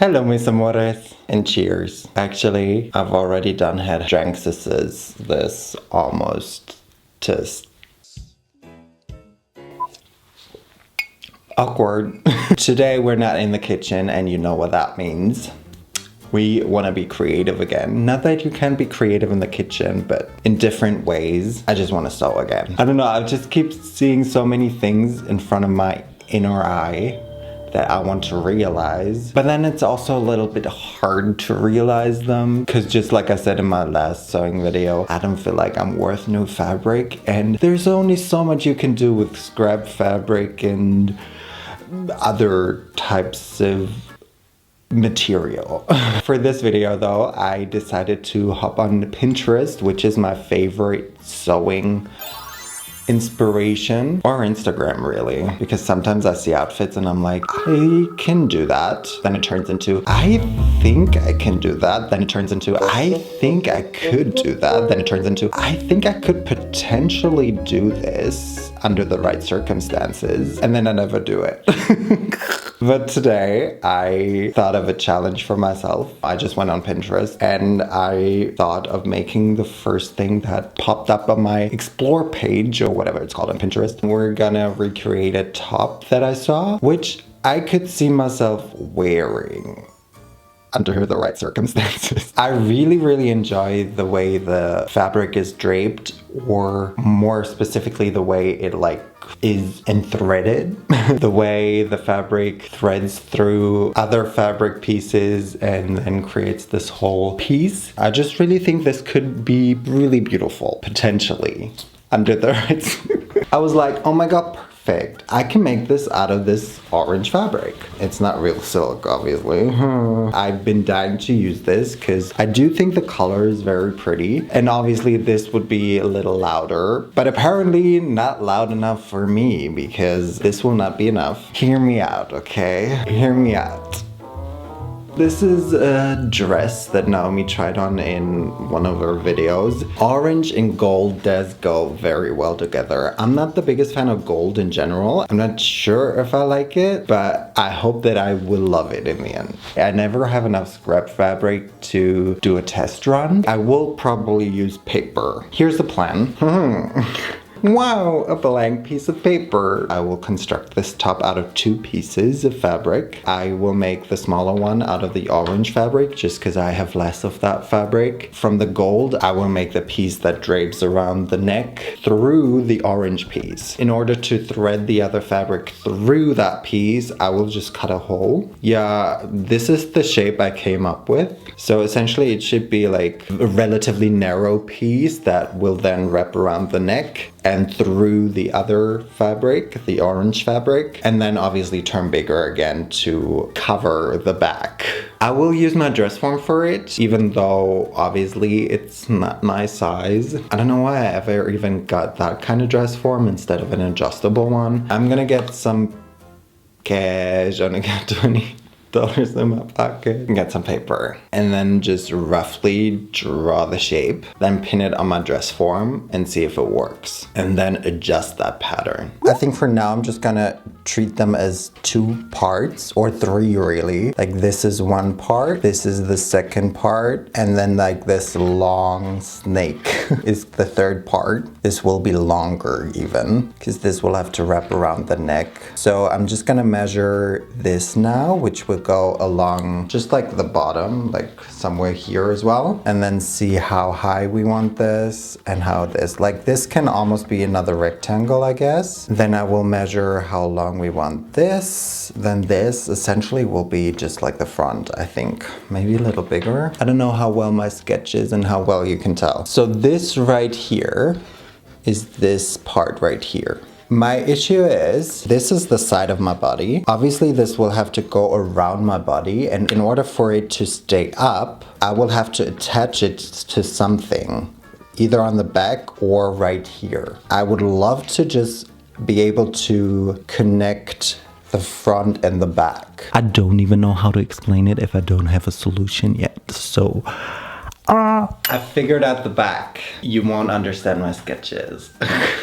Hello, mis amores, and cheers. Actually, I've already drank this almost just awkward. Today we're not in the kitchen, and you know what that means. We want to be creative again. Not that you can't be creative in the kitchen, but in different ways. I just want to sew again. I don't know, I just keep seeing so many things in front of my inner eye that I want to realize. But then it's also a little bit hard to realize them, because just like I said in my last sewing video, I don't feel like I'm worth new fabric, and there's only so much you can do with scrap fabric and other types of material. For this video though, I decided to hop on Pinterest, which is my favorite sewing inspiration, or Instagram really, because sometimes I see outfits and I'm like, I can do that. Then it turns into, I think I can do that. Then it turns into, I think I could do that. Then it turns into, I think I could potentially do this under the right circumstances. And then I never do it. But today I thought of a challenge for myself. I just went on Pinterest and I thought of making the first thing that popped up on my explore page, or whatever it's called on Pinterest. We're gonna recreate a top that I saw, which I could see myself wearing under the right circumstances. I really enjoy the way the fabric is draped, or more specifically the way it is threaded. The way the fabric threads through other fabric pieces and then creates this whole piece. I just really think this could be really beautiful, potentially, under the right. I was like, oh my god, perfect. I can make this out of this orange fabric. It's not real silk, obviously. I've been dying to use this because I do think the color is very pretty. And obviously this would be a little louder, but apparently not loud enough for me, because this will not be enough. Hear me out, okay? Hear me out. This is a dress that Naomi tried on in one of her videos. Orange and gold does go very well together. I'm not the biggest fan of gold in general. I'm not sure if I like it, but I hope that I will love it in the end. I never have enough scrap fabric to do a test run. I will probably use paper. Here's the plan. Wow, a blank piece of paper. I will construct this top out of 2 pieces of fabric. I will make the smaller one out of the orange fabric, just because I have less of that fabric. From the gold, I will make the piece that drapes around the neck through the orange piece. In order to thread the other fabric through that piece, I will just cut a hole. Yeah, this is the shape I came up with. So essentially it should be like a relatively narrow piece that will then wrap around the neck and through the other fabric, the orange fabric, and then obviously turn bigger again to cover the back. I will use my dress form for it, even though obviously it's not my size. I don't know why I ever even got that kind of dress form instead of an adjustable one. I'm gonna get some cash. I'm gonna get $20 in my pocket and get some paper, and then just roughly draw the shape, then pin it on my dress form and see if it works, and then adjust that pattern. I think for now I'm just gonna treat them as 2 parts, or 3 really. Like this is 1 part, this is the 2nd part, and then like this long snake is the 3rd part. This will be longer even, because this will have to wrap around the neck. So I'm just gonna measure this now, which will go along just like the bottom, like somewhere here as well, and then see how high we want this and how this can almost be another rectangle, I guess. Then I will measure how long we want this. Then this essentially will be just like the front, I think. Maybe a little bigger. I don't know how well my sketch is and how well you can tell. So this right here is this part right here. My issue is, this is the side of my body. Obviously this will have to go around my body, and in order for it to stay up, I will have to attach it to something, either on the back or right here. I would love to just be able to connect the front and the back. I don't even know how to explain it if I don't have a solution yet, so I figured out the back. You won't understand my sketches.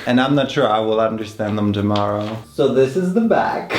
And I'm not sure I will understand them tomorrow. So this is the back.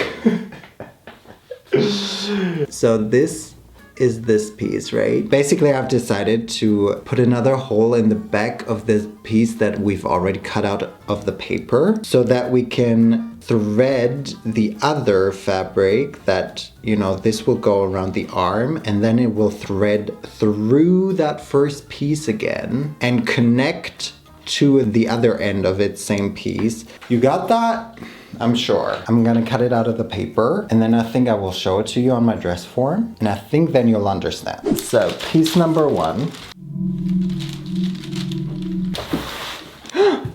So this is this piece, right? Basically, I've decided to put another hole in the back of this piece that we've already cut out of the paper so that we can thread the other fabric that, you know, this will go around the arm and then it will thread through that first piece again and connect to the other end of its same piece. You got that? I'm sure. I'm gonna cut it out of the paper and then I think I will show it to you on my dress form and I think then you'll understand. So piece number 1.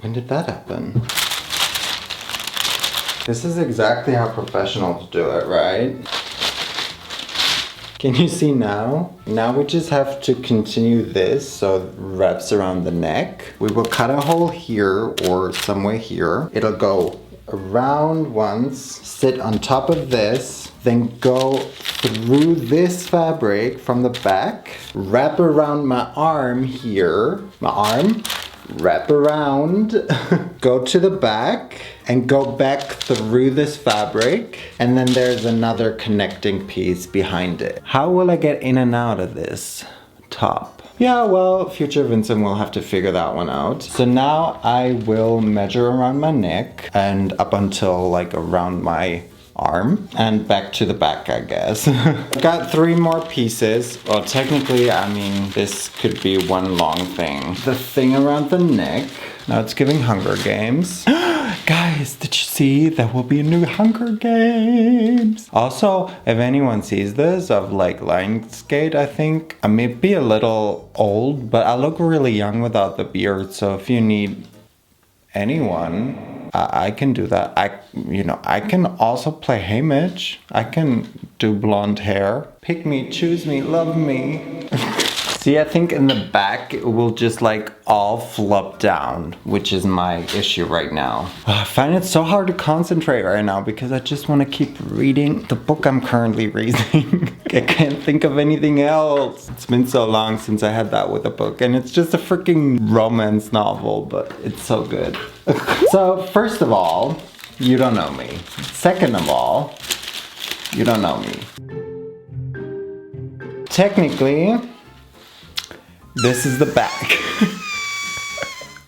When did that happen? This is exactly how professionals do it, right? Can you see now? Now we just have to continue this so it wraps around the neck. We will cut a hole here or somewhere here. It'll go around once, sit on top of this, then go through this fabric from the back, wrap around my arm here, wrap around, go to the back, and go back through this fabric, and then there's another connecting piece behind it. How will I get in and out of this top? Yeah, well, future Vincent will have to figure that one out. So now I will measure around my neck and up until like around my arm and back to the back, I guess. Got 3 more pieces. Well, technically, I mean, this could be one long thing. The thing around the neck. Now it's giving Hunger Games. Guys, did you see? There will be a new Hunger Games. Also, if anyone sees this of like Lionsgate, I think I may be a little old, but I look really young without the beard. So if you need anyone, I can do that. I can also play Hey Mitch. I can do blonde hair. Pick me, choose me, love me. See, I think in the back it will just like all flop down, which is my issue right now. I find it so hard to concentrate right now because I just want to keep reading the book I'm currently reading. I can't think of anything else. It's been so long since I had that with a book and it's just a freaking romance novel, but it's so good. So first of all, you don't know me. Second of all, you don't know me. Technically, this is the back.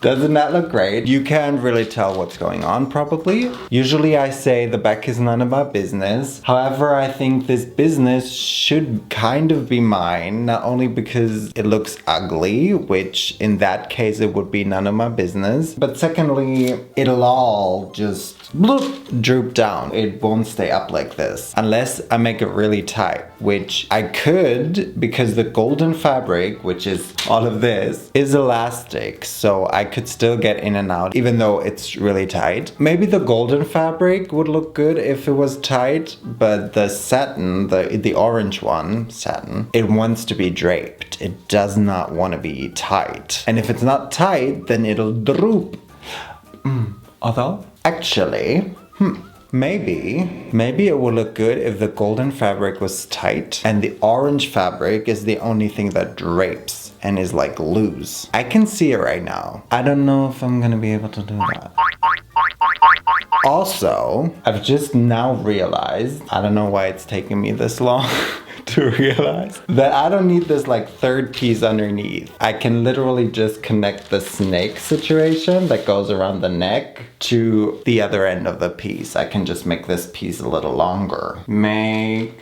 Doesn't that look great? You can't really tell what's going on probably. Usually I say the back is none of my business. However, I think this business should kind of be mine, not only because it looks ugly, which in that case it would be none of my business, but secondly, it'll all just bloop, droop down. It won't stay up like this unless I make it really tight, which I could because the golden fabric, which is all of this, is elastic, so I could still get in and out even though it's really tight. Maybe the golden fabric would look good if it was tight, but the satin, the orange one, satin, it wants to be draped. It does not want to be tight. And if it's not tight, then it'll droop. Although, actually, maybe it would look good if the golden fabric was tight and the orange fabric is the only thing that drapes and is like loose. I can see it right now. I don't know if I'm gonna be able to do that. Also, I've just now realized, I don't know why it's taking me this long to realize, that I don't need this like third piece underneath. I can literally just connect the snake situation that goes around the neck to the other end of the piece. I can just make this piece a little longer. Make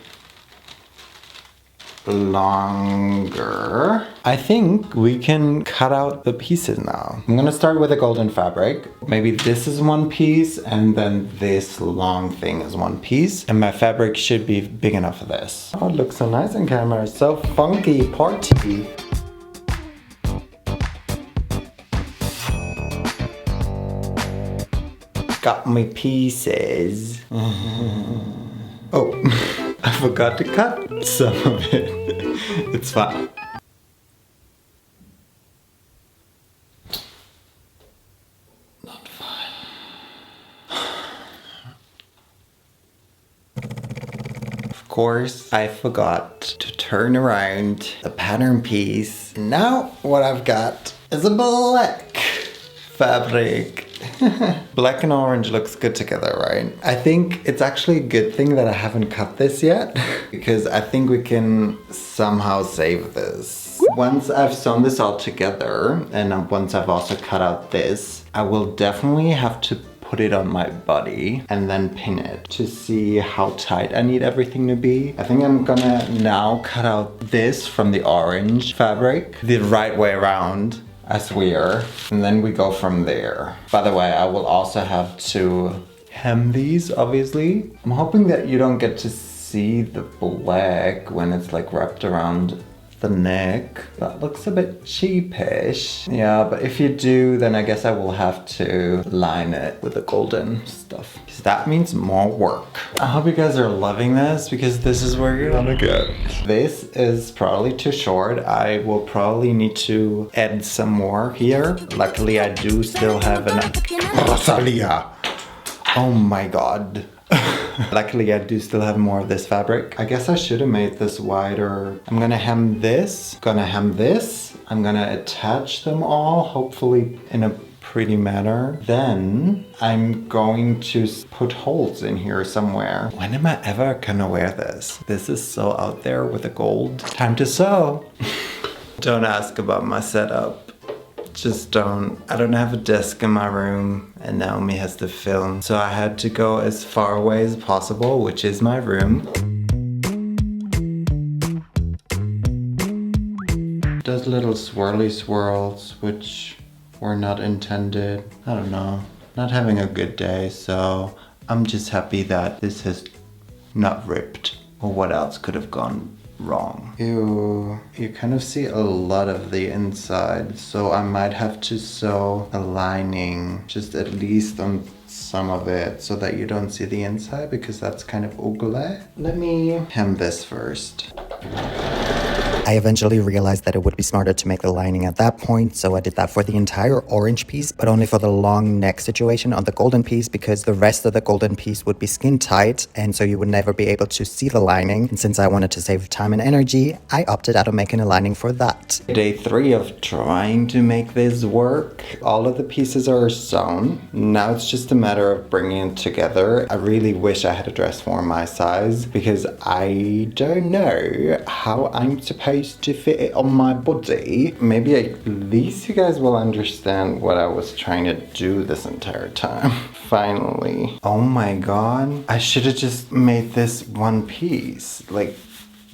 longer. I think we can cut out the pieces now. I'm gonna start with a golden fabric. Maybe this is one piece and then this long thing is one piece. And my fabric should be big enough for this. Oh, it looks so nice in camera. So funky, party. Got my pieces. Oh. I forgot to cut some of it. It's fine. Not fine. Of course, I forgot to turn around the pattern piece. Now what I've got is a black fabric. Black and orange looks good together, right? I think it's actually a good thing that I haven't cut this yet because I think we can somehow save this. Once I've sewn this all together and once I've also cut out this, I will definitely have to put it on my body and then pin it to see how tight I need everything to be. I think I'm gonna now cut out this from the orange fabric the right way around as we are, and then we go from there. By the way, I will also have to hem these, obviously. I'm hoping that you don't get to see the black when it's like wrapped around the neck. That looks a bit cheapish. Yeah, but if you do, then I guess I will have to line it with the golden stuff, because that means more work. I hope you guys are loving this, because this is where you're gonna get. This is probably too short. I will probably need to add some more here. Luckily, I do still have an Rosalia. Oh my god. Luckily, I do still have more of this fabric. I guess I should have made this wider. I'm gonna hem this, I'm gonna attach them all, hopefully in a pretty manner. Then I'm going to put holes in here somewhere. When am I ever gonna wear this? This is so out there with the gold. Time to sew. Don't ask about my setup. Just don't. I don't have a desk in my room and Naomi has to film. So I had to go as far away as possible, which is my room. Does little swirly swirls, which were not intended. I don't know. Not having a good day, so I'm just happy that this has not ripped. Or what else could have gone wrong? Ew, you kind of see a lot of the inside, so I might have to sew a lining just at least on some of it so that you don't see the inside, because that's kind of ugly. Let me hem this first. I eventually realized that it would be smarter to make the lining at that point, so I did that for the entire orange piece, but only for the long neck situation on the golden piece, because the rest of the golden piece would be skin tight, and so you would never be able to see the lining. And since I wanted to save time and energy, I opted out of making a lining for that. Day 3 of trying to make this work. All of the pieces are sewn. Now it's just a matter of bringing it together. I really wish I had a dress for my size, because I don't know how I'm supposed to fit it on my body. Maybe at least you guys will understand what I was trying to do this entire time. Finally. Oh my god. I should have just made this one piece, like,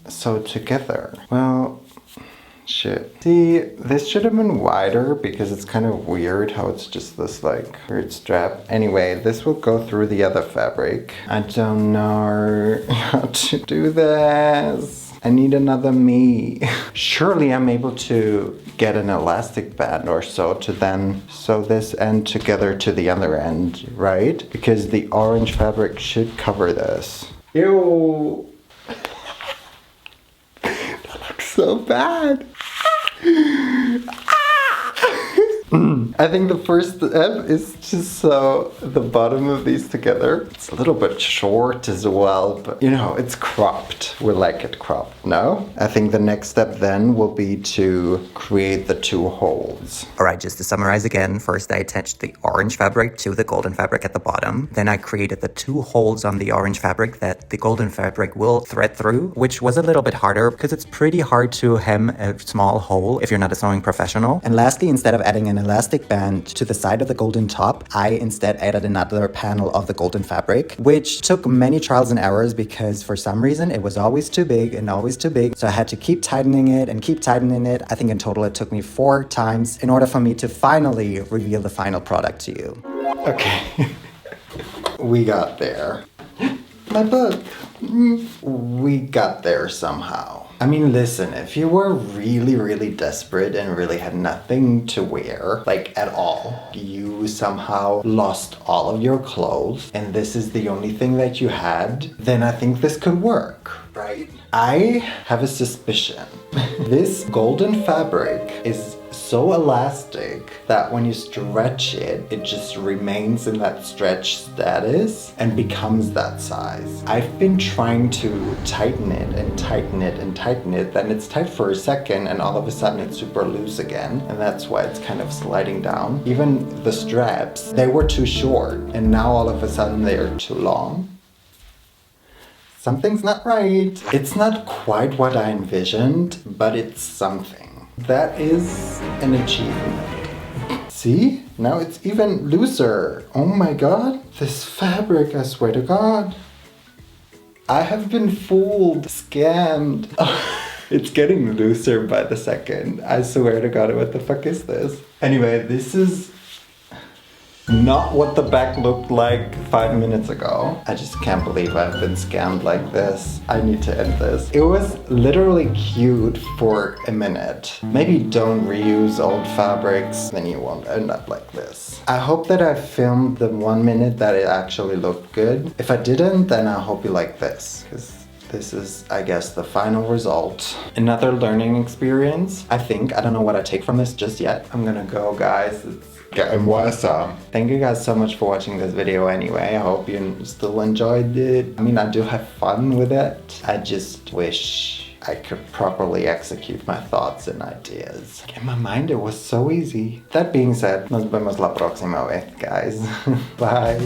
sew together. Well, shit. See, this should have been wider because it's kind of weird how it's just this like weird strap. Anyway, this will go through the other fabric. I don't know how to do this. I need another me. Surely I'm able to get an elastic band or so to then sew this end together to the other end, right? Because the orange fabric should cover this. Ew. That looks so bad. I think the first step is to sew the bottom of these together. It's a little bit short as well, but you know, it's cropped. We like it cropped, no? I think the next step then will be to create the 2 holes. Alright, just to summarize again, first I attached the orange fabric to the golden fabric at the bottom. Then I created the 2 holes on the orange fabric that the golden fabric will thread through, which was a little bit harder because it's pretty hard to hem a small hole if you're not a sewing professional. And lastly, instead of adding an elastic band to the side of the golden top, I instead added another panel of the golden fabric, which took many trials and errors because for some reason it was always too big and always too big. So I had to keep tightening it and keep tightening it. I think in total it took me 4 times in order for me to finally reveal the final product to you. Okay. We got there. My book. We got there somehow. I mean, listen, if you were really, really desperate and really had nothing to wear, like at all, you somehow lost all of your clothes and this is the only thing that you had, then I think this could work, right? I have a suspicion. This golden fabric is so elastic that when you stretch it, it just remains in that stretch status and becomes that size. I've been trying to tighten it and tighten it and tighten it, then it's tight for a second and all of a sudden it's super loose again, and that's why it's kind of sliding down. Even the straps, they were too short and now all of a sudden they are too long. Something's not right. It's not quite what I envisioned, but it's something. That is an achievement. See? Now it's even looser. Oh my god. This fabric, I swear to god. I have been fooled, scammed. It's getting looser by the second. I swear to god, what the fuck is this? Anyway, this is not what the back looked like 5 minutes ago. I just can't believe I've been scammed like this. I need to end this. It was literally cute for a minute. Maybe don't reuse old fabrics, then you won't end up like this. I hope that I filmed the 1 minute that it actually looked good. If I didn't, then I hope you like this, because this is, I guess, the final result. Another learning experience, I think. I don't know what I take from this just yet. I'm gonna go, guys. It's getting worse. Thank you guys so much for watching this video anyway. I hope you still enjoyed it. I mean, I do have fun with it. I just wish I could properly execute my thoughts and ideas. In my mind, it was so easy. That being said, nos vemos la próxima vez, guys. Bye.